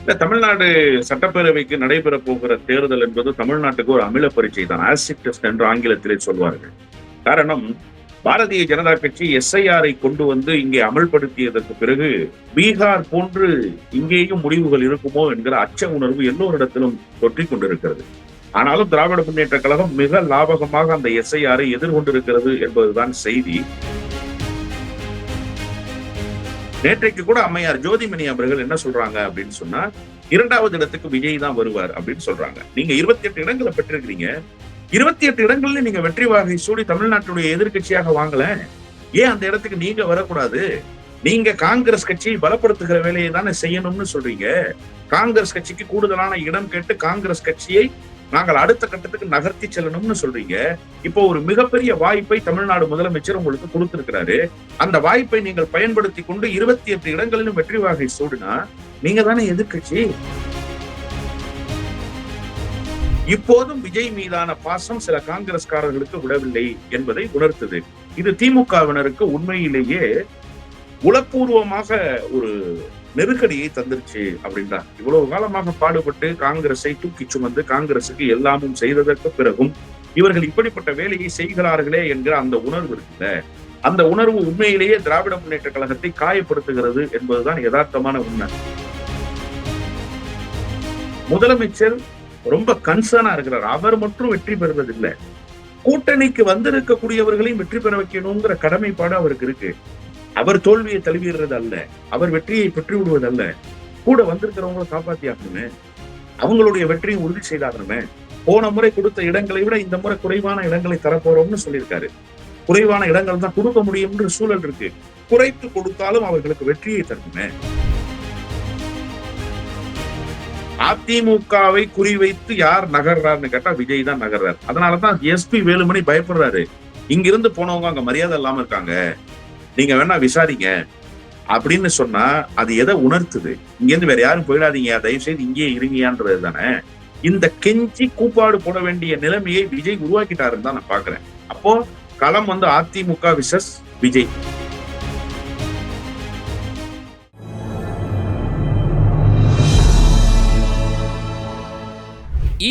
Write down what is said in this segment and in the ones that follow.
இல்ல தமிழ்நாடு சட்டப்பேரவைக்கு நடைபெற போகிற தேர்தல் என்பது தமிழ்நாட்டுக்கு ஒரு அமில பரீட்சை தான். ஆசிட் டெஸ்ட் என்று ஆங்கிலத்திலே சொல்வார்கள். காரணம், பாரதிய ஜனதா கட்சி எஸ்ஐஆரை கொண்டு வந்து இங்கே அமல்படுத்தியதற்கு பிறகு பீகார் போன்று இங்கேயும் முடிவுகள் இருக்குமோ என்கிற அச்ச உணர்வு எல்லோரிடத்திலும் தொற்றிக் கொண்டிருக்கிறது. ஆனாலும் திராவிட முன்னேற்ற கழகம் மிக லாபகமாக அந்த எஸ்ஐஆரை எதிர்கொண்டிருக்கிறது என்பதுதான் செய்தி. நேற்றைக்கு கூட அம்மையார் ஜோதிமணி அவர்கள் என்ன சொல்றாங்க அப்படின்னு சொன்னா, இரண்டாவது இடத்துக்கு விஜய் தான் வருவார் அப்படின்னு சொல்றாங்க. நீங்க 28 இடங்களை பெற்றிருக்கிறீங்க. 28 இடங்கள்ல நீங்க வெற்றி வாகை சூடி தமிழ்நாட்டுடைய எதிர்க்கட்சியாக வாங்கல. ஏன் அந்த இடத்துக்கு நீங்க வரக்கூடாது? நீங்க காங்கிரஸ் கட்சியை பலப்படுத்துகிற வேலையை தானே செய்யணும்னு சொல்றீங்க. காங்கிரஸ் கட்சிக்கு கூடுதலான இடம் கேட்டு காங்கிரஸ் கட்சியை நாங்கள் அடுத்த கட்டத்துக்கு நகர்த்தி செல்லணும்னு சொல்றீங்க. இப்போ ஒரு மிகப்பெரிய வாய்ப்பை தமிழ்நாடு முதலமைச்சர் உங்களுக்கு கொடுத்திருக்கிறாரு. அந்த வாய்ப்பை நீங்கள் பயன்படுத்தி கொண்டு 28 இடங்களிலும் வெற்றி வாகை சூடினா நீங்க தானே எதிர்க்கட்சி. இப்போதும் விஜய் மீதான பாசம் சில காங்கிரஸ்காரர்களுக்கு விடவில்லை என்பதை உணர்த்துது. இது திமுகவினருக்கு உண்மையிலேயே உளப்பூர்வமாக ஒரு நெருக்கடியை தந்துருச்சு அப்படின்னா, இவ்வளவு காலமாக பாடுபட்டு காங்கிரஸை தூக்கி சுமந்து காங்கிரசுக்கு எல்லாமும் செய்ததற்கு பிறகும் இவர்கள் இப்படிப்பட்ட வேலையை செய்கிறார்களே என்கிற அந்த உணர்வு இருக்குல்ல, அந்த உணர்வு உண்மையிலேயே திராவிட முன்னேற்ற கழகத்தை காயப்படுத்துகிறது என்பதுதான் யதார்த்தமான உண்மை. முதலமைச்சர் ரொம்ப கன்சர்னா இருக்கிறார். அவர் மட்டும் வெற்றி பெறுவதில்லை, கூட்டணிக்கு வந்திருக்கக்கூடியவர்களையும் வெற்றி பெற வைக்கணுங்கிற கடமைப்பாடு அவருக்கு இருக்கு. அவர் தோல்வியை தழுவிடுறது அல்ல, அவர் வெற்றியை பெற்று விடுவது அல்ல, கூட வந்திருக்கிறவங்களை காப்பாத்தி ஆகணுமே, அவங்களுடைய வெற்றியை உறுதி செய்தாகணுமே. போன முறை கொடுத்த இடங்களை விட இந்த முறை குறைவான இடங்களை தரப்போறோம்னு சொல்லியிருக்காரு. குறைவான இடங்கள் தான் கொடுக்க முடியும்ன்ற சூழல் இருக்கு. குறைத்து கொடுத்தாலும் அவர்களுக்கு வெற்றியை தரணுமே. அதிமுகவை குறிவைத்து யார் நகர்றாருன்னு கேட்டா விஜய் தான் நகர்றாரு. அதனாலதான் எஸ்பி வேலுமணி பயப்படுறாரு. இங்கிருந்து போனவங்க அங்க மரியாதை இல்லாம இருக்காங்க, நீங்க வேணா விசாரிங்க அப்படின்னு சொன்னா அது எதை உணர்த்துது? இங்க இருந்து வேற யாரும் போயிடாதீங்க, தயவு செய்து இங்கே இருங்கயான்றது தானே. இந்த கெஞ்சி கூப்பாடு போட வேண்டிய நிலைமையை விஜய் உருவாக்கிட்டாருன்னு தான் நான் பாக்குறேன். அப்போ களம் வந்து அதிமுக விசஸ் விஜய்.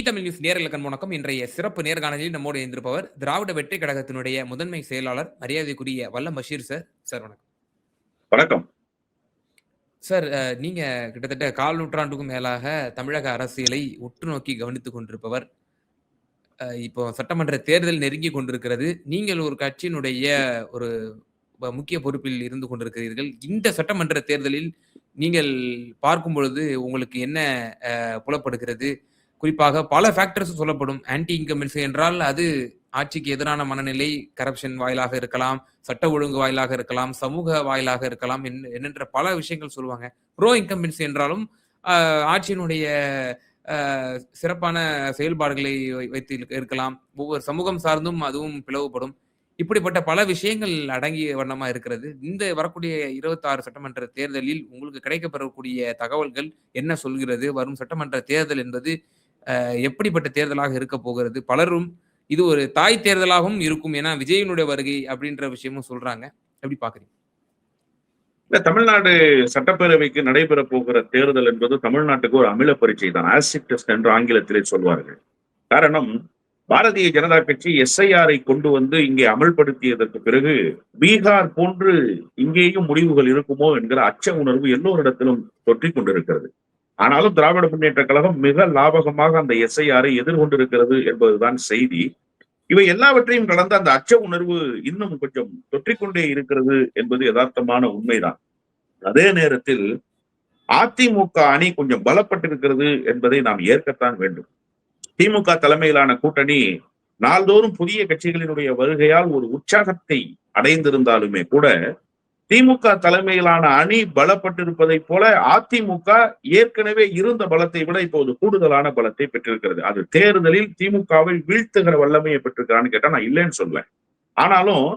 தமிழ் நியூஸ் நேர்களுக்கு வணக்கம். இன்றைய சிறப்பு நேர்காணலில் நம்மோடு இருந்திருப்பவர் திராவிட வெற்றி கழகத்தினுடைய முதன்மை செயலாளர் மரியாதைக்குரிய வல்லம் பஷீர் சார். சார் வணக்கம். வணக்கம் சார். நீங்க கிட்டத்தட்ட 1/4 நூற்றாண்டுக்கும் மேலாக தமிழக அரசியலை உற்று நோக்கி கவனித்துக் கொண்டிருப்பவர். இப்போ சட்டமன்ற தேர்தல் நெருங்கி கொண்டிருக்கிறது. நீங்கள் ஒரு கட்சியினுடைய ஒரு முக்கிய பொறுப்பில் இருந்து கொண்டிருக்கிறீர்கள். இந்த சட்டமன்ற தேர்தலில் நீங்கள் பார்க்கும் பொழுது உங்களுக்கு என்ன புலப்படுகிறது? குறிப்பாக பல ஃபேக்டர்ஸ் சொல்லப்படும். ஆன்டி இன்கம்பன்சி என்றால் அது ஆட்சிக்கு எதிரான மனநிலை, கரப்ஷன் வாயிலாக இருக்கலாம், சட்ட ஒழுங்கு வாயிலாக இருக்கலாம், சமூக வாயிலாக இருக்கலாம் என்ற பல விஷயங்கள் சொல்லுவாங்க. ப்ரோ இன்கம்பன்சி என்றாலும் ஆட்சியினுடைய சிறப்பான செயல்பாடுகளை வைத்து இருக்கலாம். ஒவ்வொரு சமூகம் சார்ந்தும் அதுவும் பிளவுபடும். இப்படிப்பட்ட பல விஷயங்கள் அடங்கிய வண்ணமா இருக்கிறது. இந்த வரக்கூடிய 26 சட்டமன்ற தேர்தலில் உங்களுக்கு கிடைக்கப்பெறக்கூடிய தகவல்கள் என்ன சொல்கிறது? வரும் சட்டமன்ற தேர்தல் என்பது எப்படிப்பட்ட தேர்தலாக இருக்க போகிறது? பலரும் இது ஒரு தாய் தேர்தலாகவும் இருக்கும், ஏன்னா விஜயனுடைய வருகை அப்படின்ற விஷயமும் சொல்றாங்க. எப்படி பாக்குறீங்க? தமிழ்நாடு சட்டப்பேரவைக்கு நடைபெற போகிற தேர்தல் என்பது தமிழ்நாட்டுக்கு ஒரு அமில பரீட்சை தான். ஆசிட் டெஸ்ட் என்று ஆங்கிலத்திலே சொல்வார்கள். காரணம், பாரதிய ஜனதா கட்சி எஸ்ஐஆரை கொண்டு வந்து இங்கே அமல்படுத்தியதற்கு பிறகு பீகார் போன்று இங்கேயும் முடிவுகள் இருக்குமோ என்கிற அச்ச உணர்வு எல்லோரிடத்திலும் தொற்றிக் கொண்டிருக்கிறது. ஆனாலும் திராவிட முன்னேற்ற கழகம் மிக லாபகமாக அந்த எஸ்ஐஆரை எதிர்கொண்டிருக்கிறது என்பதுதான் செய்தி. இவை எல்லாவற்றையும் கடந்த அந்த அச்ச உணர்வு இன்னும் கொஞ்சம் தொற்றிக்கொண்டே இருக்கிறது என்பது யதார்த்தமான உண்மைதான். அதே நேரத்தில் அதிமுக அணி கொஞ்சம் பலப்பட்டிருக்கிறது என்பதை நாம் ஏற்கத்தான் வேண்டும். திமுக தலைமையிலான கூட்டணி நாள்தோறும் புதிய கட்சிகளினுடைய வருகையால் ஒரு உற்சாகத்தை அடைந்திருந்தாலுமே கூட திமுக தலைமையிலான அணி பலப்பட்டிருப்பதை போல அதிமுக ஏற்கனவே இருந்த பலத்தை விட இப்போது கூடுதலான பலத்தை பெற்றிருக்கிறது. அது தேர்தலில் திமுகவை வீழ்த்துகிற வல்லமையை பெற்றிருக்கிறான்னு கேட்டா நான் இல்லைன்னு சொல்வேன். ஆனாலும்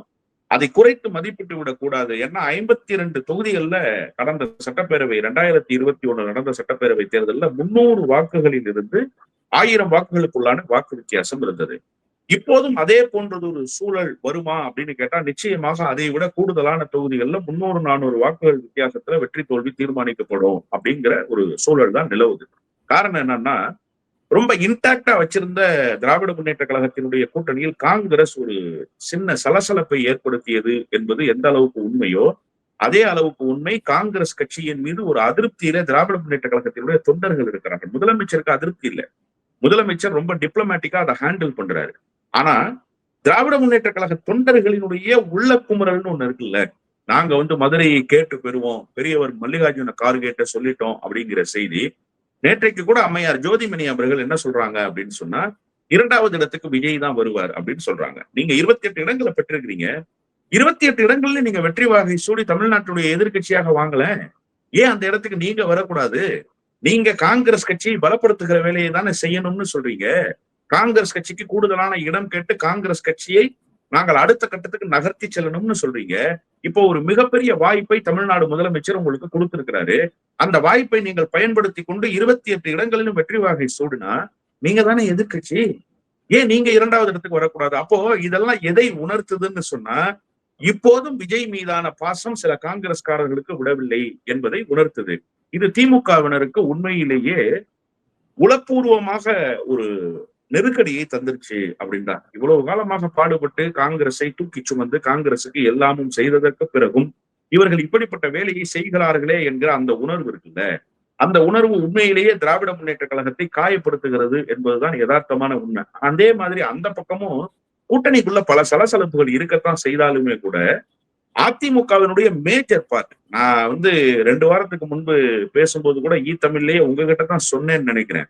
அதை குறைத்து மதிப்பிட்டு விடக்கூடாது. ஏன்னா 52 தொகுதிகள்ல கடந்த சட்டப்பேரவை 2021 நடந்த சட்டப்பேரவை தேர்தலில் 300 வாக்குகளில் இருந்து 1000 வாக்குகளுக்குள்ளான வாக்கு வித்தியாசம் இருந்தது. இப்போதும் அதே போன்றது ஒரு சூழல் வருமா அப்படின்னு கேட்டா நிச்சயமாக அதை விட கூடுதலான தொகுதிகள்ல 300, 400 வாக்குகள் வித்தியாசத்துல வெற்றி தோல்வி தீர்மானிக்கப்படும் அப்படிங்கிற ஒரு சூழல் தான் நிலவுது. காரணம் என்னன்னா, ரொம்ப இன்டாக்டா வச்சிருந்த திராவிட முன்னேற்ற கழகத்தினுடைய கூட்டணியில் காங்கிரஸ் ஒரு சின்ன சலசலப்பை ஏற்படுத்தியது என்பது எந்த அளவுக்கு உண்மையோ, அதே அளவுக்கு உண்மை காங்கிரஸ் கட்சியின் மீது ஒரு அதிருப்தியில திராவிட முன்னேற்ற கழகத்தினுடைய தொண்டர்கள் இருக்கிறார்கள். முதலமைச்சருக்கு அதிருப்தி இல்ல. முதலமைச்சர் ரொம்ப டிப்ளமேட்டிக்கா அதை ஹேண்டில் பண்றாரு. ஆனா திராவிட முன்னேற்ற கழக தொண்டர்களினுடைய உள்ள குமுறல்னு ஒண்ணு இருக்குல்ல. நாங்க மதுரையை கேட்டு பெறுவோம், பெரியவர் மல்லிகார்ஜுன கார்கேட்ட சொல்லிட்டோம் அப்படிங்கிற செய்தி. நேற்றைக்கு கூட அம்மையார் ஜோதிமணி அவர்கள் என்ன சொல்றாங்க அப்படின்னு சொன்னா, 2வது இடத்துக்கு விஜய் தான் வருவார் அப்படின்னு சொல்றாங்க. நீங்க 28 இடங்களை பெற்றிருக்கிறீங்க. 28 இடங்கள்ல நீங்க வெற்றி வாகை சூடி தமிழ்நாட்டுடைய எதிர்க்கட்சியாக வாங்கல. ஏன் அந்த இடத்துக்கு நீங்க வரக்கூடாது? நீங்க காங்கிரஸ் கட்சியை பலப்படுத்துகிற வேலையை தானே செய்யணும்னு சொல்றீங்க. காங்கிரஸ் கட்சிக்கு கூடுதலான இடம் கேட்டு காங்கிரஸ் கட்சியை நாங்கள் அடுத்த கட்டத்துக்கு நகர்த்தி செல்லணும்னு சொல்றீங்க. இப்போ ஒரு மிகப்பெரிய வாய்ப்பை தமிழ்நாடு முதலமைச்சர் உங்களுக்கு கொடுத்திருக்கிறாரு. அந்த வாய்ப்பை நீங்கள் பயன்படுத்தி கொண்டு 28 இடங்களிலும் வெற்றி வாகை சூடினா நீங்க தானே எதிர்க்கட்சி. ஏன் நீங்க 2வது இடத்துக்கு வரக்கூடாது? அப்போ இதெல்லாம் எதை உணர்த்துதுன்னு சொன்னா, இப்போதும் விஜய் மீதான பாசம் சில காங்கிரஸ்காரர்களுக்கு விடவில்லை என்பதை உணர்த்துது. இது திமுகவினருக்கு உண்மையிலேயே உளப்பூர்வமாக ஒரு நெருக்கடியை தந்துருச்சு அப்படின்றார். இவ்வளவு காலமாக பாடுபட்டு காங்கிரஸை தூக்கி சுமந்து காங்கிரசுக்கு எல்லாமும் செய்ததற்கு பிறகும் இவர்கள் இப்படிப்பட்ட வேலையை செய்கிறார்களே என்கிற அந்த உணர்வு இருக்குல்ல, அந்த உணர்வு உண்மையிலேயே திராவிட முன்னேற்ற கழகத்தை காயப்படுத்துகிறது என்பதுதான் யதார்த்தமான உண்மை. அதே மாதிரி அந்த பக்கமும் கூட்டணிக்குள்ள பல சலசலப்புகள் இருக்கத்தான் செய்தாலுமே கூட அதிமுகவினுடைய மேஜர் பார்ட், நான் 2 வாரத்துக்கு முன்பு பேசும்போது கூட தமிழ்லயே உங்ககிட்ட தான் சொன்னேன்னு நினைக்கிறேன்.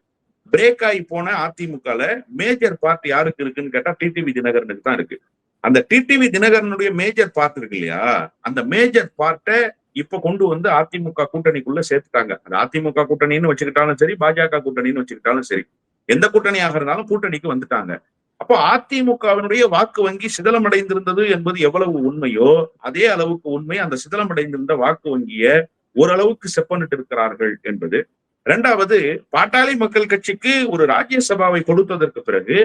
பிரேக் ஆகி போன அதிமுகல மேஜர் பார்ட் யாருக்கு இருக்குன்னு கேட்டா டிடிவி தினகரனுக்கு தான் இருக்கு. அந்த டிடிவி தினகரனுடைய மேஜர் பார்ட் இருக்கு இல்லையா, அந்த மேஜர் பார்ட்டை இப்ப கொண்டு அதிமுக கூட்டணிக்குள்ள சேர்த்துட்டாங்க. அது அதிமுக கூட்டணின்னு வச்சுக்கிட்டாலும் சரி, பாஜக கூட்டணின்னு வச்சுக்கிட்டாலும் சரி, எந்த கூட்டணியாக இருந்தாலும் கூட்டணிக்கு வந்துட்டாங்க. அப்போ அதிமுகவினுடைய வாக்கு வங்கி சிதலமடைந்திருந்தது என்பது எவ்வளவு உண்மையோ அதே அளவுக்கு உண்மை அந்த சிதலமடைந்திருந்த வாக்கு வங்கிய ஓரளவுக்கு செப்பனிட்டு இருக்கிறார்கள் என்பது. 2வது, பாட்டாளி மக்கள் கட்சிக்கு ஒரு ராஜ்யசபாவை கொடுத்ததற்கு பிறகு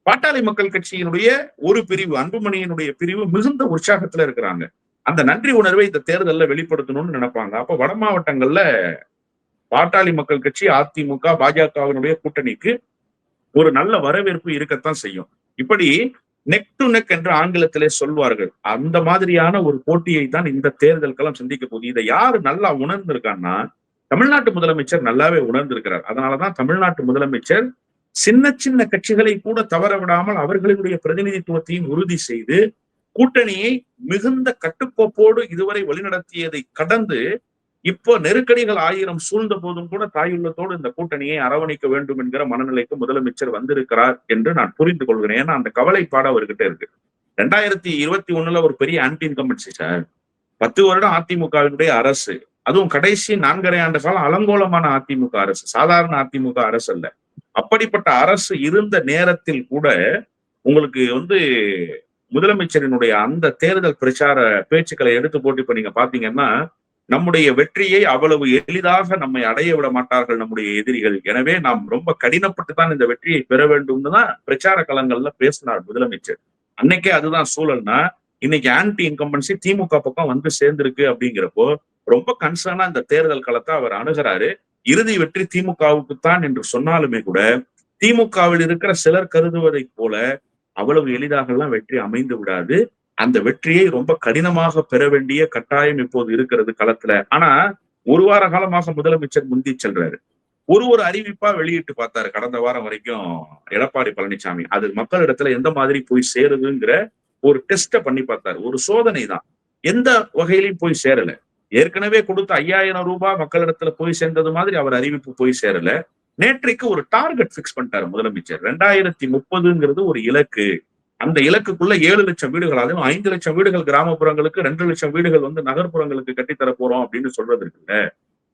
பாட்டாளி மக்கள் கட்சியினுடைய ஒரு பிரிவு, அன்புமணியினுடைய பிரிவு மிகுந்த உற்சாகத்துல இருக்கிறாங்க. அந்த நன்றி உணர்வை இந்த தேர்தலில் வெளிப்படுத்தணும்னு நினைப்பாங்க. அப்ப வட மாவட்டங்கள்ல பாட்டாளி மக்கள் கட்சி, அதிமுக, பாஜகவினுடைய கூட்டணிக்கு ஒரு நல்ல வரவேற்பு இருக்கத்தான் செய்யும். இப்படி நெக் டு நெக் என்று ஆங்கிலத்திலே சொல்வார்கள். அந்த மாதிரியான ஒரு போட்டியை தான் இந்த தேர்தல் களம் சந்திக்க போகுது. இதை யாரு நல்லா உணர்ந்திருக்கான்னா, தமிழ்நாட்டு முதலமைச்சர் நல்லாவே உணர்ந்திருக்கிறார். அதனாலதான் தமிழ்நாட்டு முதலமைச்சர் சின்ன சின்ன கட்சிகளை கூட தவற விடாமல் அவர்களுடைய பிரதிநிதித்துவத்தையும் உறுதி செய்து கூட்டணியை மிகுந்த கட்டுக்கோப்போடு இதுவரை வழிநடத்தியதை கடந்து இப்போ நெருக்கடிகள் 1000 சூழ்ந்த போதும் கூட தாயுள்ளத்தோடு இந்த கூட்டணியை அரவணைக்க வேண்டும் என்கிற மனநிலைக்கு முதலமைச்சர் வந்திருக்கிறார் என்று நான் புரிந்து கொள்கிறேன். ஏன்னா அந்த கவலைப்பாடு அவர்கிட்ட இருக்கு. 2021 ஒரு பெரிய ஆன்டி இன்கம்பன்சி சார். 10 வருடம் அதிமுகவினுடைய அரசு, அதுவும் கடைசி 4.5 ஆண்டு காலம் அலங்கோலமான அதிமுக அரசு, சாதாரண அதிமுக அரசு அல்ல. அப்படிப்பட்ட அரசு இருந்த நேரத்தில் கூட உங்களுக்கு முதலமைச்சரினுடைய அந்த தேர்தல் பிரச்சார பேச்சுக்களை எடுத்து போட்டு இப்ப நீங்க பாத்தீங்கன்னா, நம்முடைய வெற்றியை அவ்வளவு எளிதாக நம்மை அடைய விட மாட்டார்கள் நம்முடைய எதிரிகள். எனவே நாம் ரொம்ப கடினப்பட்டு தான் இந்த வெற்றியை பெற வேண்டும்னு தான் பிரச்சார களங்கள்ல பேசினார் முதலமைச்சர். அன்னைக்கே அதுதான் சூழல்னா, இன்னைக்கு ஆன்டி இன்கம்பன்சி திமுக பக்கம் சேர்ந்திருக்கு அப்படிங்கிறப்போ ரொம்ப கன்சர்னா இந்த தேர்தல் களத்தை அவர் அணுகிறாரு. இறுதி வெற்றி திமுகவுக்கு தான் என்று சொன்னாலுமே கூட திமுகவில் இருக்கிற சிலர் கருதுவதை போல அவ்வளவு எளிதாக எல்லாம் வெற்றி அமைந்து விடாது. அந்த வெற்றியை ரொம்ப கடினமாக பெற வேண்டிய கட்டாயம் இப்போது இருக்கிறது களத்துல. ஆனா ஒரு வார காலமாக முதலமைச்சர் முந்தி செல்றாரு. ஒரு அறிவிப்பா வெளியிட்டு பார்த்தாரு கடந்த வாரம் வரைக்கும் எடப்பாடி பழனிசாமி. அது மக்களிடத்துல எந்த மாதிரி போய் சேருதுங்கிற ஒரு டெஸ்ட பண்ணி பார்த்தாரு. ஒரு சோதனை தான். எந்த வகையிலையும் போய் சேரல. ஏற்கனவே கொடுத்த 5000 ரூபாய் மக்களிடத்துல போய் சேர்ந்தது மாதிரி அவர் அறிவிப்பு போய் சேரல. நேற்றைக்கு ஒரு டார்கெட் பிக்ஸ் பண்ணிட்டாரு முதலமைச்சர். 2030ங்கிறது ஒரு இலக்கு. அந்த இலக்குக்குள்ள 7 லட்சம் வீடுகள், அதுவும் 5 லட்சம் வீடுகள் கிராமப்புறங்களுக்கு, 2 லட்சம் வீடுகள் நகர்ப்புறங்களுக்கு கட்டித்தர போறோம் அப்படின்னு சொல்றது இருக்குல்ல,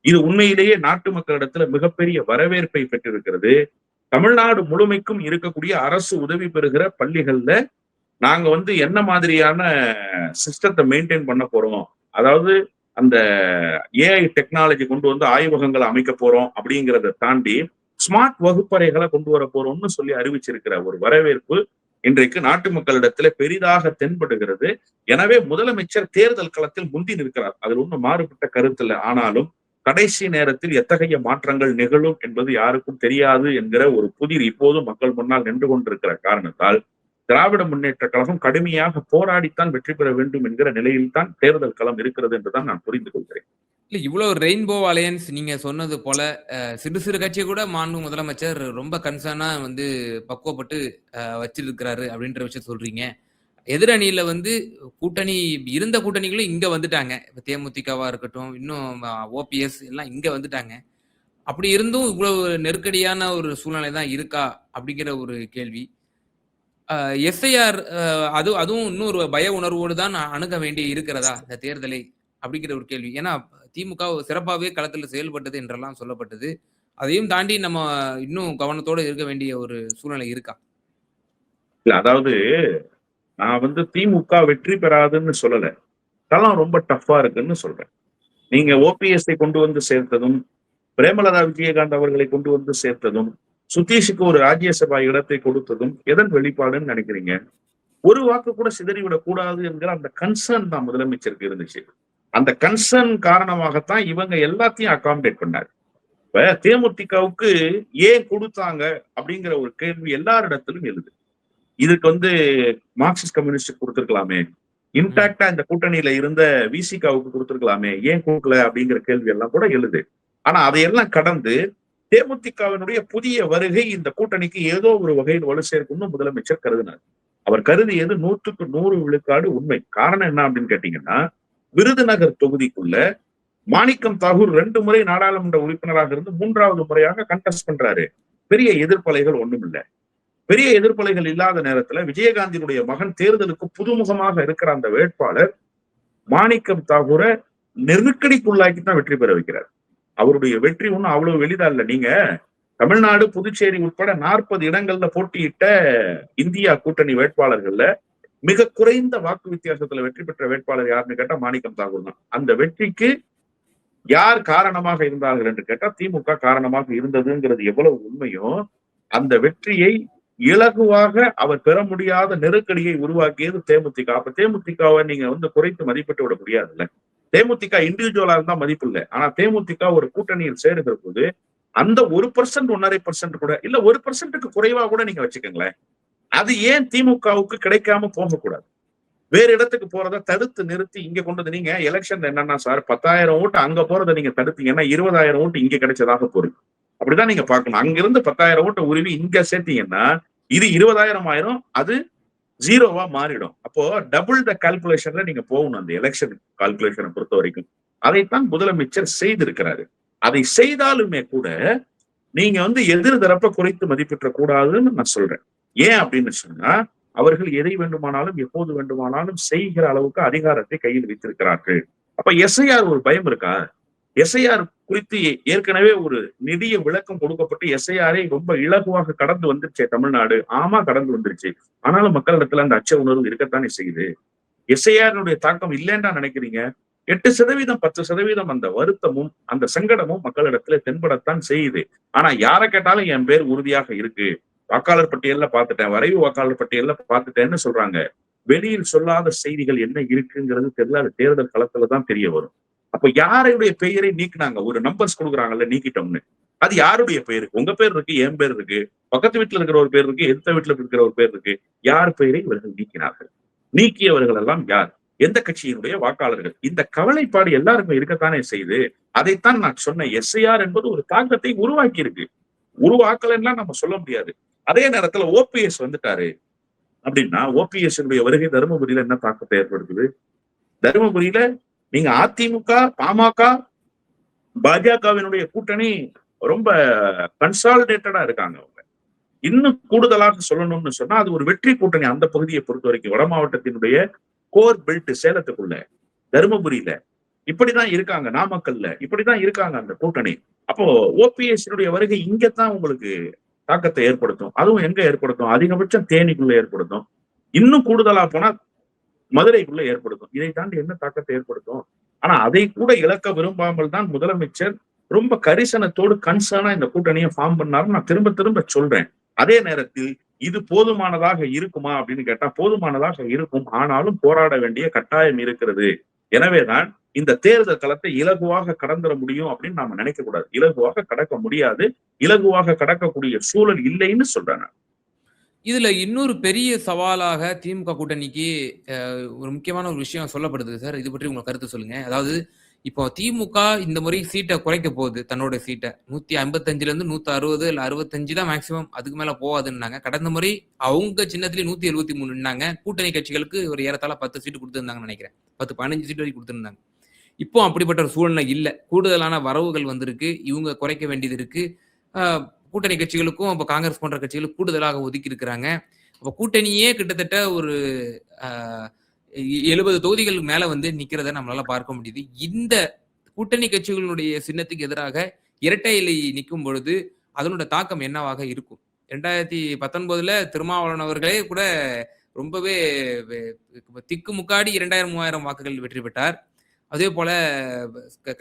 இது உண்மையிலேயே நாட்டு மக்களிடத்துல மிகப்பெரிய வரவேற்பை பெற்றிருக்கிறது. தமிழ்நாடு முழுமைக்கும் இருக்கக்கூடிய அரசு உதவி பெறுகிற பள்ளிகள்ல நாங்க என்ன மாதிரியான சிஸ்டத்தை மெயின்டைன் பண்ண போறோம், அதாவது அந்த ஏஐ டெக்னாலஜி கொண்டு ஆய்வகங்களை அமைக்க போறோம் அப்படிங்கிறத தாண்டி ஸ்மார்ட் வகுப்பறைகளை கொண்டு வர போறோம்னு சொல்லி அறிவிச்சிருக்கிற ஒரு வரவேற்பு இன்றைக்கு நாட்டு மக்களிடத்துல பெரிதாக தென்படுகிறது. எனவே முதலமைச்சர் தேர்தல் களத்தில் முந்தி நிற்கிறார். அதில் ஒன்றும் மாறுபட்ட கருத்து இல்லை. ஆனாலும் கடைசி நேரத்தில் எத்தகைய மாற்றங்கள் நிகழும் என்பது யாருக்கும் தெரியாது என்கிற ஒரு புதிர் இப்போதும் மக்கள் முன்னால் நின்று கொண்டிருக்கிற காரணத்தால் திராவிட முன்னேற்ற கழகம் கடுமையாக போராடித்தான் வெற்றி பெற வேண்டும் என்கிற நிலையில் தான் தேர்தல் களம் இருக்கிறது என்றுதான் நான் புரிந்து கொள்கிறேன். இல்ல இவ்வளவு ரெயின்போ அலையன்ஸ் நீங்க சொன்னது போல சிறு சிறு கட்சியை கூட மாண்பு முதலமைச்சர் ரொம்ப கன்சர்னா வந்து பக்குவப்பட்டு வச்சிருக்கிறாரு அப்படின்ற விஷயம் சொல்றீங்க. எதிரணியில வந்து கூட்டணி இருந்த கூட்டணிகளும் இங்க வந்துட்டாங்க. இப்ப தேமுதிகவா இருக்கட்டும், இன்னும் ஓபிஎஸ் எல்லாம் இங்க வந்துட்டாங்க. அப்படி இருந்தும் இவ்வளவு நெருக்கடியான ஒரு சூழ்நிலை தான் இருக்கா அப்படிங்கிற ஒரு கேள்வி. எஸ்ஐஆர் அதுவும் இன்னொரு பய உணர்வோடு தான் அணுக வேண்டி இருக்கிறதா இந்த தேர்தலை அப்படிங்கிற ஒரு கேள்வி. ஏன்னா திமுக சிறப்பாகவே களத்தில் செயல்பட்டது என்றெல்லாம் சொல்லப்பட்டது. அதையும் தாண்டி நம்ம இன்னும் கவனத்தோடு இருக்க வேண்டிய ஒரு சூழ்நிலை இருக்கா? இல்ல அதாவது நான் வந்து திமுக வெற்றி பெறாதுன்னு சொல்லல. களம் ரொம்ப டஃப்பா இருக்குன்னு சொல்றேன். நீங்க ஓபிஎஸ்ஐ கொண்டு வந்து சேர்த்ததும், பிரேமலதா விஜயகாந்த் அவர்களை கொண்டு வந்து சேர்த்ததும், சுதீஷுக்கு ஒரு ராஜ்யசபா இடத்தை கொடுத்ததும் எதன் வெளிப்பாடுன்னு நினைக்கிறீங்க? ஒரு வாக்கு கூட சிதறிவிடக் கூடாது என்கிற அந்த கன்சர்ன் தான் முதலமைச்சருக்கு இருந்துச்சு. அந்த கன்சர்ன் காரணமாகத்தான் இவங்க எல்லாத்தையும் அகாமடேட் பண்ணாரு. இப்ப தேமுதிகவுக்கு ஏன் கொடுத்தாங்க அப்படிங்கிற ஒரு கேள்வி எல்லாரிடத்திலும் எழுது. இதுக்கு வந்து மார்க்சிஸ்ட் கம்யூனிஸ்ட் கொடுத்திருக்கலாமே, இன்டாக்டா இந்த கூட்டணியில இருந்த விசிகாவுக்கு கொடுத்திருக்கலாமே, ஏன் கொடுக்கல அப்படிங்கிற கேள்வி எல்லாம் கூட எழுது. ஆனா அதையெல்லாம் கடந்து தேமுதிகவினுடைய புதிய வருகை இந்த கூட்டணிக்கு ஏதோ ஒரு வகையில் வலு சேர்க்கும்னு முதலமைச்சர் கருதினார். அவர் கருதியது 100க்கு 100 விழுக்காடு உண்மை. காரணம் என்ன அப்படின்னு கேட்டீங்கன்னா, விருதுநகர் தொகுதிக்குள்ள மாணிக்கம் தாகூர் 2 முறை நாடாளுமன்ற உறுப்பினராக இருந்து 3வது முறையாக கண்டெஸ்ட் பண்றாரு. பெரிய எதிர்ப்பலைகள் ஒண்ணும் இல்ல. பெரிய எதிர்ப்பலைகள் இல்லாத நேரத்துல விஜயகாந்தினுடைய மகன் தேர்தலுக்கு புதுமுகமாக இருக்கிற அந்த வேட்பாளர் மாணிக்கம் தாகூரை நெருக்கடிக்குள்ளாக்கி தான் வெற்றி பெற வைக்கிறார். அவருடைய வெற்றி ஒன்றும் அவ்வளவு எளிதா இல்ல. நீங்க தமிழ்நாடு, புதுச்சேரி உட்பட 40 இடங்கள்ல போட்டியிட்ட இந்தியா கூட்டணி வேட்பாளர்கள்ல மிக குறைந்த வாக்கு வித்தியாசத்துல வெற்றி பெற்ற வேட்பாளர் யாருன்னு கேட்டா மாணிக்கம் தாகூர் தான். அந்த வெற்றிக்கு யார் காரணமாக இருந்தார்கள் என்று கேட்டா திமுக காரணமாக இருந்ததுங்கிறது எவ்வளவு உண்மையோ, அந்த வெற்றியை இலகுவாக அவர் பெற முடியாத நெருக்கடியை உருவாக்கியது தேமுதிக. அப்ப தேமுதிகவை நீங்க வந்து குறைத்து மதிப்பிட்டு விட முடியாதுல்ல. தேமுதிக இண்டிவிஜுவலா இருந்தா மதிப்பு இல்லை. ஆனா தேமுதிக ஒரு கூட்டணியில் சேருகிற போது அந்த 1% 1.5% கூட இல்ல 1%க்கு குறைவா கூட நீங்க வச்சுக்கோங்களேன். அது ஏன் திமுகவுக்கு கிடைக்காம போகக்கூடாது? வேறு இடத்துக்கு போறதை தடுத்து நிறுத்தி இங்க கொண்டு வந்து நீங்க எலெக்ஷன் என்னன்னா சார் 10,000 ஓட்டு அங்க போறதை நீங்க தடுத்தீங்கன்னா 20,000 ஓட்டு இங்க கிடைச்சதாக போறீங்க. அப்படிதான் நீங்க பார்க்கணும். அங்கிருந்து 10,000 ஓட்டை உருவி இங்க சேர்த்தீங்கன்னா இது 20,000 ஆயிரும். அது ஜீரோவா மாறிடும். அப்போ டபுள் த கால்குலேஷன்ல நீங்க போகணும் அந்த எலெக்ஷன் கால்குலேஷனை பொறுத்த வரைக்கும். அதைத்தான் முதலமைச்சர் செய்திருக்கிறாரு. அதை செய்தாலுமே கூட நீங்க வந்து எதிர் தரப்ப குறைத்து மதிப்பிட்ட கூடாதுன்னு நான் சொல்றேன். ஏன் அப்படின்னு சொன்னா அவர்கள் எதை வேண்டுமானாலும் எப்போது வேண்டுமானாலும் செய்கிற அளவுக்கு அதிகாரத்தை கையில் வைத்திருக்கிறார்கள். அப்ப எஸ்ஐஆர் ஒரு பயம் இருக்கா? எஸ்ஐஆர் குறித்து ஏற்கனவே ஒரு நிதிய விளக்கம் கொடுக்கப்பட்டு எஸ்ஐஆரை ரொம்ப இலகுவாக கடந்து வந்துருச்சே தமிழ்நாடு. ஆமா கடந்து வந்துருச்சு. ஆனாலும் மக்களிடத்துல அந்த அச்ச உணர்வு இருக்கத்தானே செய்யுது. எஸ்ஐஆருடைய தாக்கம் இல்லைன்னா நினைக்கிறீங்க? 8%, 10% அந்த வருத்தமும் அந்த சங்கடமும் மக்களிடத்துல தென்படத்தான் செய்யுது. ஆனா யாரை கேட்டாலும் என் பேர் உறுதியாக இருக்கு, வாக்காளர் பட்டியல்ல பார்த்துட்டேன், வரைவு வாக்காளர் பட்டியல்ல பார்த்துட்டேன்னு சொல்றாங்க. வெளியில் சொல்லாத செய்திகள் என்ன இருக்குங்கிறது தெரியல. தேர்தல் களத்துலதான் தெரிய வரும். அப்ப யாருடைய பெயரை நீக்கினாங்க? ஒரு நம்பர்ஸ் கொடுக்குறாங்கல்ல, நீக்கிட்டோம்னு. அது யாருடைய பெயரு? உங்க பேர் இருக்கு, என் பேர் இருக்கு, பக்கத்து வீட்டுல இருக்கிற ஒரு பேர் இருக்கு, எதிர்த்த வீட்டுல இருக்கிற ஒரு பேர் இருக்கு. யார் பெயரை இவர்கள் நீக்கினார்கள்? நீக்கியவர்கள் எல்லாம் யார்? எந்த கட்சியினுடைய வாக்காளர்கள்? இந்த கவலைப்பாடு எல்லாருமே இருக்கத்தானே செய்து. அதைத்தான் நான் சொன்ன எஸ்ஐஆர் என்பது ஒரு தாக்கத்தை உருவாக்கி இருக்கு. உருவாக்கலன்னா நம்ம சொல்ல முடியாது. அதே நேரத்துல ஓபிஎஸ் வந்துட்டாரு அப்படின்னா ஓபிஎஸ் வருகை தருமபுரியில என்ன தாக்கத்தை ஏற்படுத்துது? தருமபுரியில நீங்க அதிமுக, பாமக, பாஜகவினுடைய கூட்டணி ரொம்ப கன்சாலிடேட்டடா இருக்காங்க. அவங்க இன்னும் கூடுதலாக சொல்லணும்னு சொன்னா அது ஒரு வெற்றி கூட்டணி. அந்த பகுதியை பொறுத்த வரைக்கும் வட மாவட்டத்தினுடைய கோர் பெல்ட் சேலத்துக்குள்ள, தருமபுரியில இப்படிதான் இருக்காங்க. நாமக்கல்ல இப்படிதான் இருக்காங்க அந்த கூட்டணி. அப்போ ஓபிஎஸ் வருகை இங்கத்தான் உங்களுக்கு தாக்கத்தை ஏற்படுத்தும். அதுவும் எங்க ஏற்படுத்தும்? அதிகபட்சம் தேனிக்குள்ள ஏற்படுத்தும். இன்னும் கூடுதலா போனா மதுரைக்குள்ள ஏற்படுத்தும். இதை தாண்டி என்ன தாக்கத்தை ஏற்படுத்தும்? ஆனா அதை கூட இழக்க விரும்பாமல் தான் முதலமைச்சர் ரொம்ப கரிசனத்தோடு கன்சர்னா இந்த கூட்டணியை ஃபார்ம் பண்ணாருன்னு நான் திரும்ப திரும்ப சொல்றேன். அதே நேரத்தில் இது போதுமானதாக இருக்குமா அப்படின்னு கேட்டா போதுமானதாக இருக்கும். ஆனாலும் போராட வேண்டிய கட்டாயம் இருக்கிறது. எனவேதான் இந்த தேர்தல் களத்தை இலகுவாக கடந்துட முடியும் அப்படின்னு நாம நினைக்க கூடாது. இலகுவாக கடக்க முடியாது. இலகுவாக கடக்கக்கூடிய சூழல் இல்லைன்னு சொல்றேன். இதுல இன்னொரு பெரிய சவாலாக திமுக கூட்டணிக்கு ஒரு முக்கியமான ஒரு விஷயம் சொல்லப்படுது சார். இது பற்றி உங்க கருத்து சொல்லுங்க. அதாவது இப்போ திமுக இந்த முறை சீட்ட குறைக்க போகுது. தன்னோட சீட்ட 155ல இருந்து 160 இல்ல 65 தான் மேக்ஸிமம். அதுக்கு மேல போகாதுன்னாங்க. கடந்த முறை அவங்க சின்னத்திலே 173 நின்னாங்க. கூட்டணி கட்சிகளுக்கு ஒரு ஏறத்தாழ 10 சீட்டு குடுத்திருந்தாங்கன்னு நினைக்கிறேன். 10, 15 சீட்டு வரைக்கும் குடுத்திருந்தாங்க. இப்போ அப்படிப்பட்ட ஒரு சூழ்நிலை இல்ல. கூடுதலான வரவுகள் வந்திருக்கு. இவங்க குறைக்க வேண்டியது இருக்கு. அ கூட்டணி கட்சிகளுக்கும் அப்ப காங்கிரஸ் போன்ற கட்சிகளுக்கு கூடுதலாக ஒதுக்கி இருக்கிறாங்க. அப்ப கூட்டணியே கிட்டத்தட்ட ஒரு அ 70 தொகுதிகளுக்கு மேல வந்து நிக்கிறத நம்மளால பார்க்க முடியுது. இந்த கூட்டணி கட்சிகளுடைய சின்னத்துக்கு எதிராக இரட்டை இலை நிக்கும் பொழுது, அதனோட தாக்கம் என்னவாக இருக்கும்? 2019ல திருமாவளவன் அவர்களே கூட ரொம்பவே வெ திக்குமுக்காடி 2000, 3000 வாக்குகள் வெற்றி பெற்றார். அதேபோல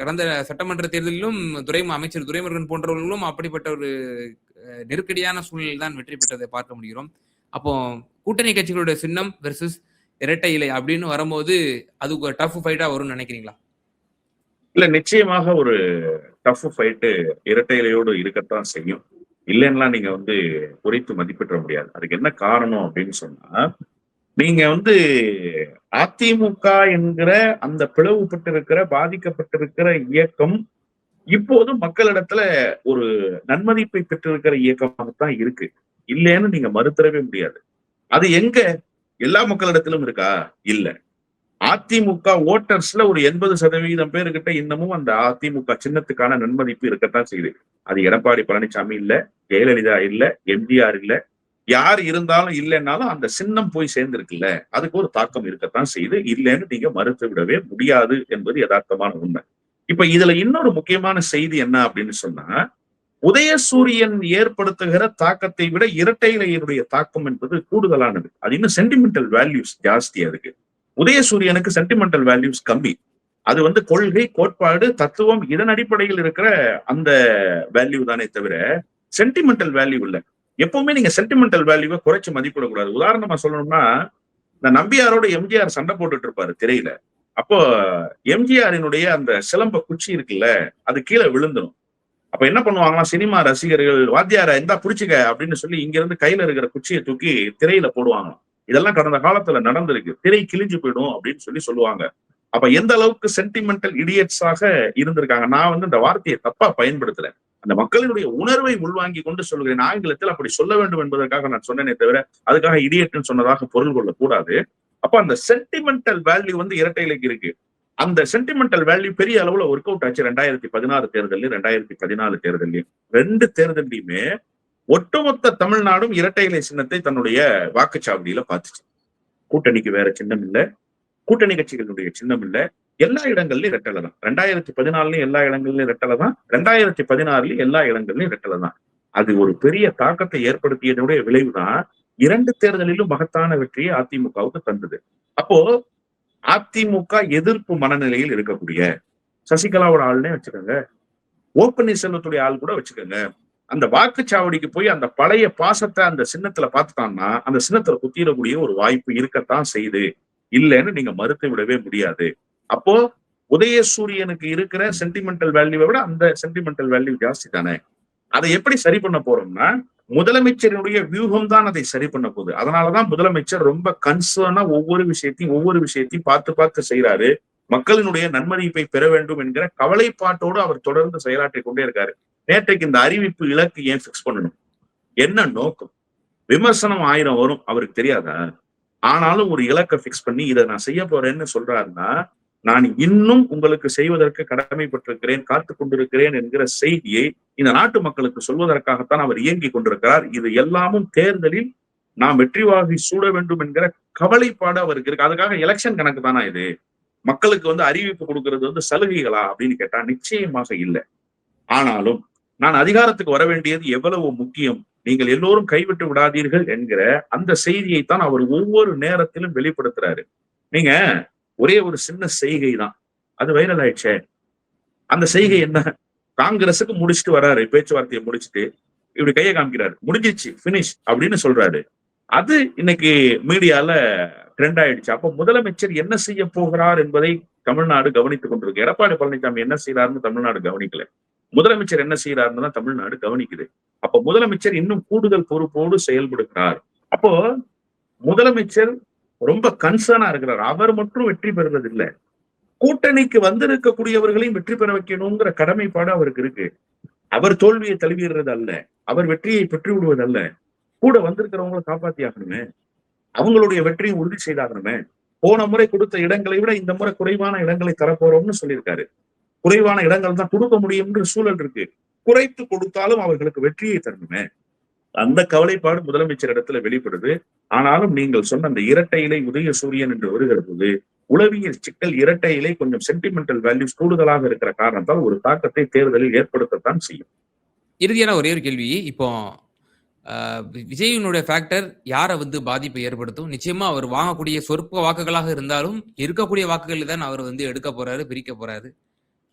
கடந்த சட்டமன்ற தேர்தலிலும் அமைச்சர் துரைமுருகன் போன்றவர்களும் அப்படிப்பட்ட ஒரு நெருக்கடியான சூழ்நிலையில் தான் வெற்றி பெற்றதை பார்க்க முடிகிறோம். அப்போ கூட்டணி கட்சிகளுடைய சின்னம் வெர்சஸ் இரட்டை இலை அப்படின்னு வரும்போது அது ஒரு டஃப் ஃபைட்டா வரும்னு நினைக்கிறீங்களா? இல்ல, நிச்சயமாக ஒரு டஃப் ஃபைட்டு இரட்டை இலையோடு இருக்கத்தான் செய்யும். இல்லைன்னா நீங்க வந்து குறித்து மதிப்பிட முடியாது. அதுக்கு என்ன காரணம் அப்படின்னு சொன்னா, நீங்க வந்து அதிமுக என்கிற அந்த பிளவுபட்டிருக்கிற பாதிக்கப்பட்டிருக்கிற இயக்கம் இப்போதும் மக்களிடத்துல ஒரு நன்மதிப்பை பெற்றிருக்கிற இயக்கமாகத்தான் இருக்கு. இல்லைன்னு நீங்க மறுத்தரவே முடியாது. அது எங்க எல்லா மக்களிடத்திலும் இருக்கா? இல்ல. அதிமுக ஓட்டர்ஸ்ல ஒரு 80% பேருக்கிட்ட இன்னமும் அந்த அதிமுக சின்னத்துக்கான நன்மதிப்பு இருக்கத்தான் செய்யுது. அது எடப்பாடி பழனிசாமி இல்ல, ஜெயலலிதா இல்ல, எம்ஜிஆர் இல்ல, யார் இருந்தாலும் இல்லைன்னாலும் அந்த சின்னம் போய் சேர்ந்திருக்குல்ல, அதுக்கு ஒரு தாக்கம் இருக்கத்தான் செய்யுது. இல்லைன்னு நீங்க மறுத்து விடவே முடியாது என்பது யதார்த்தமான உண்மை. இப்ப இதுல இன்னொரு முக்கியமான செய்தி என்ன அப்படின்னு சொன்னா, உதயசூரியன் ஏற்படுத்துகிற தாக்கத்தை விட இரட்டை இலையினுடைய தாக்கம் என்பது கூடுதலானது. அது இன்னும் சென்டிமெண்டல் வேல்யூஸ் ஜாஸ்தி அதுக்கு. உதயசூரியனுக்கு சென்டிமெண்டல் வேல்யூஸ் கம்மி. அது வந்து கொள்கை, கோட்பாடு, தத்துவம் இதன் அடிப்படையில் இருக்கிற அந்த வேல்யூ தானே தவிர சென்டிமெண்டல் வேல்யூ இல்ல. எப்பவுமே நீங்க சென்டிமெண்டல் வேல்யூவை குறைச்சு மதிப்பிடக்கூடாது. உதாரணமா சொல்லணும்னா, இந்த நம்பியாரோட எம்ஜிஆர் சண்டை போட்டுட்டு இருப்பாரு திரையில. அப்போ எம்ஜிஆரினுடைய அந்த சிலம்ப குச்சி இருக்குல்ல, அது கீழே விழுந்துடும். அப்ப என்ன பண்ணுவாங்கன்னா, சினிமா ரசிகர்கள் வாத்தியார இந்தா புடிச்சுக்க அப்படின்னு சொல்லி இங்க இருந்து கையில இருக்கிற குச்சியை தூக்கி திரையில போடுவாங்க. இதெல்லாம் கடந்த காலத்துல நடந்திருக்கு. திரை கிழிஞ்சு போயிடும் அப்படின்னு சொல்லி சொல்லுவாங்க. அப்ப எந்த அளவுக்கு சென்டிமெண்டல் இடியட்ஸாக இருந்திருக்காங்க. நான் வந்து இந்த வார்த்தையை தப்பா பயன்படுத்தல. அந்த மக்களினுடைய உணர்வை உள்வாங்கி கொண்டு சொல்கிறேன். ஆங்கிலத்தில் அப்படி சொல்ல வேண்டும் என்பதற்காக நான் சொன்னேனே தவிர அதுக்காக இடியட்னு சொன்னதாக பொருள் கொள்ளக்கூடாது. அப்ப அந்த சென்டிமெண்டல் வேல்யூ வந்து இரட்டை இலைக்கு இருக்கு. அந்த சென்டிமெண்டல் வேல்யூ பெரிய அளவுல ஒர்க் அவுட் ஆச்சு 2016 தேர்தலையும் 2014 தேர்தலையும். 2 தேர்தலையுமே ஒட்டுமொத்த தமிழ்நாடும் இரட்டை இலை சின்னத்தை தன்னுடைய வாக்குச்சாவடியில பார்த்துச்சு. கூட்டணிக்கு வேற சின்னம் இல்ல, கூட்டணி கட்சிகளுடைய சின்னம் இல்ல, எல்லா இடங்கள்லயும் ரெட்டலை தான். 2014லயும் எல்லா இடங்கள்லயும் ரெட்டலை தான், 2016லயும் எல்லா இடங்கள்லயும் ரெட்டலை தான். அது ஒரு பெரிய தாக்கத்தை ஏற்படுத்தியதனுடைய விளைவுதான் 2 தேர்தலிலும் மகத்தான வெற்றியை அதிமுகவுக்கு தந்தது. அப்போ அதிமுக எதிர்ப்பு மனநிலையில் இருக்கக்கூடிய சசிகலாவோட ஆளுனே வச்சுக்கோங்க, ஓ பன்னீர்செல்வத்துடைய ஆள் கூட வச்சுக்கோங்க, அந்த வாக்குச்சாவடிக்கு போய் அந்த பழைய பாசத்தை அந்த சின்னத்துல பார்த்துட்டான்னா அந்த சின்னத்துல குத்திடக்கூடிய ஒரு வாய்ப்பு இருக்கத்தான் செய்யுது. இல்லைன்னு நீங்க மறுத்து விடவே முடியாது. அப்போ உதயசூரியனுக்கு இருக்கிற சென்டிமெண்டல் வேல்யூவை விட அந்த சென்டிமெண்டல் வேல்யூ ஜாஸ்தி தானே. அதை எப்படி சரி பண்ண போறோம்னா, முதலமைச்சருடைய வியூகம் தான் அதை சரி பண்ண போகுது. அதனாலதான் முதலமைச்சர் ரொம்ப கன்சர்னா ஒவ்வொரு விஷயத்தையும் பார்த்து பார்த்து செய்யறாரு. மக்களினுடைய நன்மதிப்பை பெற வேண்டும் என்கிற கவலைப்பாட்டோடு அவர் தொடர்ந்து செயலாற்றிக் கொண்டே இருக்காரு. நேற்றைக்கு இந்த அறிவிப்பு இலக்கு ஏன் பிக்ஸ் பண்ணணும்? என்ன நோக்கம்? விமர்சனம் 1000 வரும், அவருக்கு தெரியாதா? ஆனாலும் ஒரு இலக்கை பிக்ஸ் பண்ணி இதை நான் செய்ய போறேன்னு சொல்றாருன்னா, நான் இன்னும் உங்களுக்கு செய்வதற்கு கடமைப்பட்டிருக்கிறேன், காத்துக் கொண்டிருக்கிறேன் என்கிற செய்தியை இந்த நாட்டு மக்களுக்கு சொல்வதற்காகத்தான் அவர் இயங்கிக் கொண்டிருக்கிறார். இது எல்லாமும் தேர்தலில் நாம் வெற்றி வாகை சூட வேண்டும் என்கிற கவலைப்பாடு அவருக்கு இருக்கு. அதுக்காக எலெக்ஷன் கணக்கு தானா இது? மக்களுக்கு வந்து அறிவிப்பு கொடுக்கிறது வந்து சலுகைகளா அப்படின்னு கேட்டா நிச்சயமாக இல்லை. ஆனாலும் நான் அதிகாரத்துக்கு வர வேண்டியது எவ்வளவு முக்கியம், நீங்கள் எல்லோரும் கைவிட்டு விடாதீர்கள் என்கிற அந்த செய்தியைத்தான் அவர் ஒவ்வொரு நேரத்திலும் வெளிப்படுத்துறாரு. நீங்க ஒரே ஒரு சின்ன செய்கை தான், அது வைரல் ஆயிடுச்சே. அந்த செய்கை என்ன? காங்கிரஸுக்கு முடிச்சுட்டு வராரு, பேச்சுவார்த்தையை முடிச்சுட்டு இப்படி கையை காமிக்கிறாரு, முடிஞ்சிச்சு பினிஷ் அப்படின்னு சொல்றாரு. அது இன்னைக்கு மீடியால ட்ரெண்ட் ஆயிடுச்சு. அப்ப முதலமைச்சர் என்ன செய்ய போகிறார் என்பதை தமிழ்நாடு கவனித்துக் கொண்டிருக்கு. எடப்பாடி பழனிசாமி என்ன செய்யறாருன்னு தமிழ்நாடு கவனிக்கல. முதலமைச்சர் என்ன செய்யறாருன்னு தான் தமிழ்நாடு கவனிக்குது. அப்ப முதலமைச்சர் இன்னும் கூடுதல் பொறுப்போடு செயல்படுகிறார். அப்போ முதலமைச்சர் ரொம்ப கன்சர்னா இருக்கிறார். அவர் மட்டும் வெற்றி பெறுவது இல்ல. கூட்டணிக்கு வந்திருக்கக்கூடியவர்களையும் வெற்றி பெற வைக்கணுங்கிற கடமைப்பாடு அவருக்கு இருக்கு. அவர் தோல்வியை தழுவிடுறது அல்ல. அவர் வெற்றியை பெற்று விடுவது அல்ல. கூட வந்திருக்கிறவங்களை காப்பாத்தி ஆகணுமே. அவங்களுடைய வெற்றியை உறுதி செய்தாகணுமே. போன முறை கொடுத்த இடங்களை விட இந்த முறை குறைவான இடங்களை தரப்போறோம்னு சொல்லியிருக்காரு. குறைவான இடங்கள் தான் கொடுக்க முடியும்ன்ற சூழல் இருக்கு. குறைத்து கொடுத்தாலும் அவர்களுக்கு வெற்றியை தரணுமே. அந்த கவலைப்பாடு முதலமைச்சர் இடத்துல வெளிப்படுது. ஆனாலும் நீங்கள் சொன்ன அந்த இரட்டை இலை உதயசூரியன் என்று வருகிற போது உளவியல் சிக்கல் இரட்டை இலை கொஞ்சம் சென்டிமெண்டல் வேல்யூஸ் கூடுதலாக இருக்கிற காரணத்தால் ஒரு தாக்கத்தை தேர்தலில் ஏற்படுத்தத்தான் செய்யும். இறுதியான ஒரே ஒரு கேள்வி. இப்போ விஜயினுடைய ஃபேக்டர் யாரை வந்து பாதிப்பை ஏற்படுத்தும்? நிச்சயமா அவர் வாங்கக்கூடிய சொற்ப வாக்குகளாக இருந்தாலும் இருக்கக்கூடிய வாக்குகள் தான் அவர் வந்து எடுக்க போறாரு, பிரிக்க போறாரு.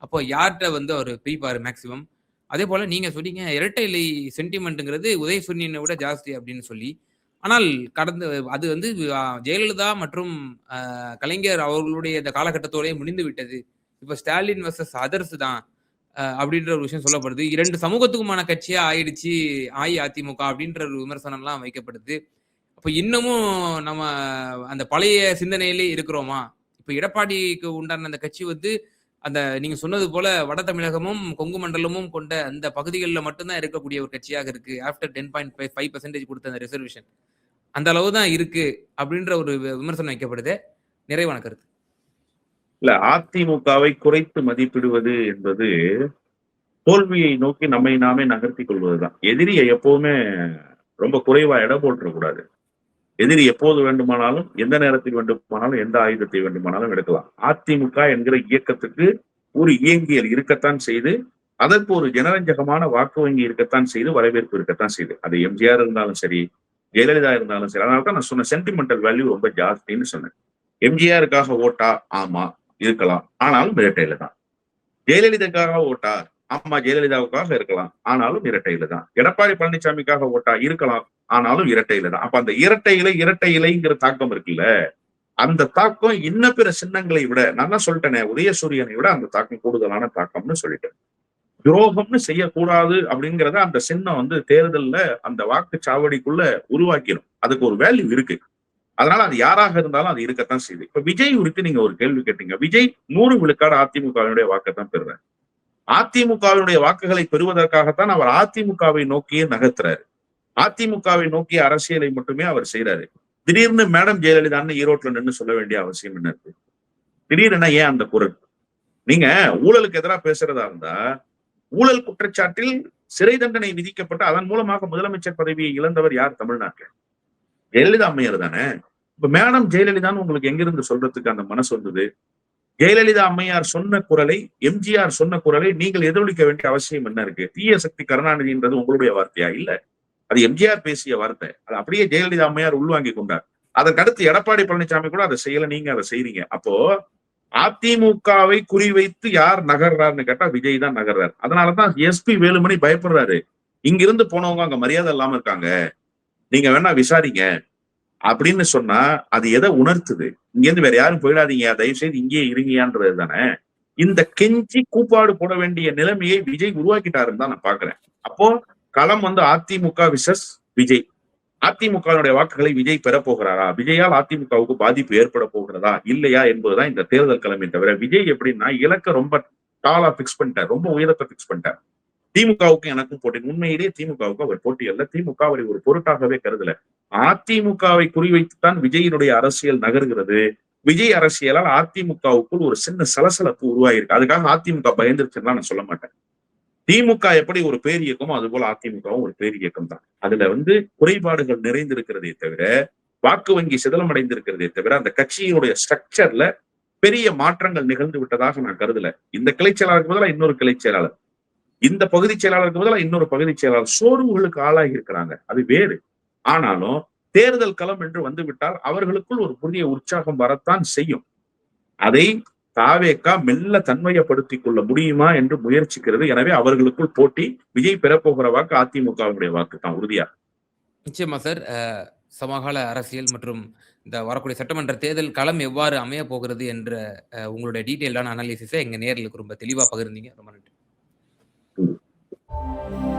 அப்போ யார்கிட்ட வந்து அவர் பிரிப்பாரு மேக்சிமம்? அதே போல நீங்க சொன்னீங்க இரட்டை இலை சென்டிமெண்ட்ங்கிறது உதயசூரியனை விட ஜாஸ்தி அப்படின்னு சொல்லி. ஆனால் கடந்த அது வந்து ஜெயலலிதா மற்றும் கலைஞர் அவர்களுடைய இந்த காலகட்டத்தோடயே முடிந்து விட்டது. இப்ப ஸ்டாலின் வெர்சஸ் அதர்ஸ் தான் அப்படின்ற ஒரு விஷயம் சொல்லப்படுது. 2 சமூகத்துக்குமான கட்சியா ஆயிடுச்சு அஇஅதிமுக அப்படின்ற ஒரு விமர்சனம்லாம் வைக்கப்படுது. அப்ப இன்னமும் நம்ம அந்த பழைய சிந்தனையிலே இருக்கிறோமா? இப்ப எடப்பாடிக்கு உண்டான அந்த கட்சி வந்து அந்த நீங்க சொன்னது போல வட தமிழகமும் கொங்கு மண்டலமும் கொண்ட அந்த பகுதிகளில் மட்டும்தான் இருக்கக்கூடிய ஒரு கட்சியாக இருக்கு. ஆஃப்டர் 10.5% கொடுத்த அந்த ரிசர்வேஷன் அந்த அளவு தான் இருக்கு அப்படின்ற ஒரு விமர்சனம் வைக்கப்படுது. நிறைவான கருத்து. இல்ல, அதிமுகவை குறைத்து மதிப்பிடுவது என்பது தோல்வியை நோக்கி நம்மை நாமே நகர்த்திக் கொள்வதுதான். எதிரியை எப்பவுமே ரொம்ப குறைவா எடை போட்டுறக்கூடாது. எதிரி எப்போது வேண்டுமானாலும் எந்த நேரத்தில் வேண்டுமானாலும் எந்த ஆயுதத்தை வேண்டுமானாலும் எடுக்கலாம். அதிமுக என்கிற இயக்கத்துக்கு ஒரு இயங்கியல் இருக்கத்தான் செய்து, அதற்கு ஒரு ஜனரஞ்சகமான வாக்கு வங்கி இருக்கத்தான் செய்து, வரவேற்பு இருக்கத்தான் செய்து. அது எம்ஜிஆர் இருந்தாலும் சரி, ஜெயலலிதா இருந்தாலும் சரி. அதனால தான் நான் சொன்ன சென்டிமெண்டல் வேல்யூ ரொம்ப ஜாஸ்தின்னு சொன்னேன். எம்ஜிஆருக்காக ஓட்டா? ஆமா, இருக்கலாம். ஆனாலும் இரட்டையில தான். ஜெயலலிதாக்காக ஓட்டா? ஆமா, ஜெயலலிதாவுக்காக இருக்கலாம். ஆனாலும் இரட்டையில தான். எடப்பாடி பழனிசாமிக்காக ஓட்டா? இருக்கலாம். ஆனாலும் இரட்டையில தான். அப்ப அந்த இரட்டை இலைங்கிற தாக்கம் இருக்குல்ல, அந்த தாக்கம் இன்ன பிற சின்னங்களை விட, நான் தான் சொல்லிட்டேனே, உதயசூரியனை விட அந்த தாக்கம் கூடுதலான தாக்கம்னு சொல்லிட்டேன். துரோகம்னு செய்யக்கூடாது அப்படிங்கிறத அந்த சின்னம் வந்து தேர்தல்ல அந்த வாக்குச்சாவடிக்குள்ள உருவாக்கிடும். அதுக்கு ஒரு வேல்யூ இருக்கு. அதனால அது யாராக இருந்தாலும் அது இருக்கத்தான் செய்யுது. இப்ப விஜய் குறித்து நீங்க ஒரு கேள்வி கேட்டீங்க. விஜய் 100 விழுக்காடு அதிமுகவினுடைய வாக்கைத்தான் பெறுறாரு. அதிமுகவினுடைய வாக்குகளை பெறுவதற்காகத்தான் அவர் அதிமுகவை நோக்கியே நகர்த்துறாரு. அதிமுகவை நோக்கிய அரசியலை மட்டுமே அவர் செய்யறாரு. திடீர்னு மேடம் ஜெயலலிதான்னு ஈரோட்ல நின்று சொல்ல வேண்டிய அவசியம் என்ன இருக்கு? திடீர்னு ஏன் அந்த குரல்? நீங்க ஊழலுக்கு எதிராக பேசுறதா இருந்தா, ஊழல் குற்றச்சாட்டில் சிறை தண்டனை விதிக்கப்பட்டு அதன் மூலமாக முதலமைச்சர் பதவியை இழந்தவர் யார் தமிழ்நாட்டில்? ஜெயலலிதா அம்மையார் தானே. இப்ப மேடம் ஜெயலலிதான்னு உங்களுக்கு எங்கிருந்து சொல்றதுக்கு அந்த மனசு வந்தது? ஜெயலலிதா அம்மையார் சொன்ன குரலை, எம்ஜிஆர் சொன்ன குரலை நீங்கள் எதிரொலிக்க வேண்டிய அவசியம் என்ன இருக்கு? தீய சக்தி கருணாநிதின்றது உங்களுடைய வார்த்தையா? இல்ல, அது எம்ஜிஆர் பேசிய வார்த்தை. அது அப்படியே ஜெயலலிதா அம்மையார் உள்வாங்கி கொண்டார். அதற்கடுத்து எடப்பாடி பழனிசாமி கூட அதை செய்யல, நீங்க அதை செய்றீங்க. அப்போ அதிமுகவை குறிவைத்து யார் நகர்றாருன்னு கேட்டா விஜய் தான் நகர்றாரு. அதனாலதான் எஸ்பி வேலுமணி பயப்படுறாரு. இங்கிருந்து போனவங்க அங்க மரியாதை இல்லாம இருக்காங்க, நீங்க வேணா விசாரிங்க அப்படின்னு சொன்னா அது எதை உணர்த்துது? இங்க இருந்து வேற யாரும் போயிடாதீங்க, தயவு செய்து இங்கேயே இருங்கயான்றது தானே. இந்த கெஞ்சி கூப்பாடு போட வேண்டிய நிலைமையை விஜய் உருவாக்கிட்டாருன்னு தான் நான் பாக்குறேன். அப்போ களம் வந்து அதிமுக விசஸ் விஜய். அதிமுகவினுடைய வாக்குகளை விஜய் பெற போகிறாரா? விஜயால் அதிமுகவுக்கு பாதிப்பு ஏற்பட போகிறதா இல்லையா என்பதுதான் இந்த தேர்தல் கிழமை. தவிர விஜய் எப்படின்னா இலக்க ரொம்ப டாலா பிக்ஸ் பண்ணிட்டார், ரொம்ப உயரத்தை பிக்ஸ் பண்ணிட்டார். திமுகவுக்கு எனக்கும் போட்டி. உண்மையிலேயே திமுகவுக்கு அவர் போட்டி அல்ல. திமுக அவரை ஒரு பொருட்டாகவே கருதல. அதிமுகவை குறிவைத்துத்தான் விஜயினுடைய அரசியல் நகர்கிறது. விஜய் அரசியலால் அதிமுகவுக்குள் ஒரு சின்ன சலசலப்பு உருவாயிருக்கு. அதுக்காக அதிமுக பயந்துருச்சுன்னா நான் சொல்ல மாட்டேன். திமுக எப்படி ஒரு பேர் இயக்கமோ அது போல அதிமுகவும் ஒரு பேர் இயக்கம் தான். அதுல வந்து குறைபாடுகள் நிறைந்திருக்கிறதே தவிர, வாக்கு வங்கி சிதலமடைந்திருக்கிறதே தவிர, அந்த கட்சியினுடைய ஸ்ட்ரக்சர்ல பெரிய மாற்றங்கள் நிகழ்ந்து விட்டதாக நான் கருதல. இந்த கிளை செயலாளருக்கு பதிலாக இன்னொரு கிளை செயலாளர், இந்த பகுதி செயலாளருக்கு பதிலாக இன்னொரு பகுதி செயலாளர் சோர்வுகளுக்கு ஆளாகி இருக்கிறாங்க. அது வேறு. ஆனாலும் தேர்தல் களம் என்று வந்துவிட்டால் அவர்களுக்குள் ஒரு புதிய உற்சாகம் வரத்தான் செய்யும். அதை தாவேகா மெல்ல தன்மையப்படுத்திக் கொள்ள முடியுமா என்று முயற்சிக்கிறது. எனவே அவர்களுக்குள் போட்டி. விஜய் பெறப்போகிற வாக்கு அதிமுகவுடைய வாக்கு தான் உறுதியா. நிச்சயமா சார். சமகால அரசியல் மற்றும் இந்த வரக்கூடிய சட்டமன்ற தேர்தல் களம் எவ்வாறு அமையப் போகிறது என்ற உங்களுடைய டீட்டெயில்டான அனாலிசிஸை எங்க நேயர்களுக்கு ரொம்ப தெளிவா பகிர்ந்தீங்க. ரொம்ப நன்றி. ம்.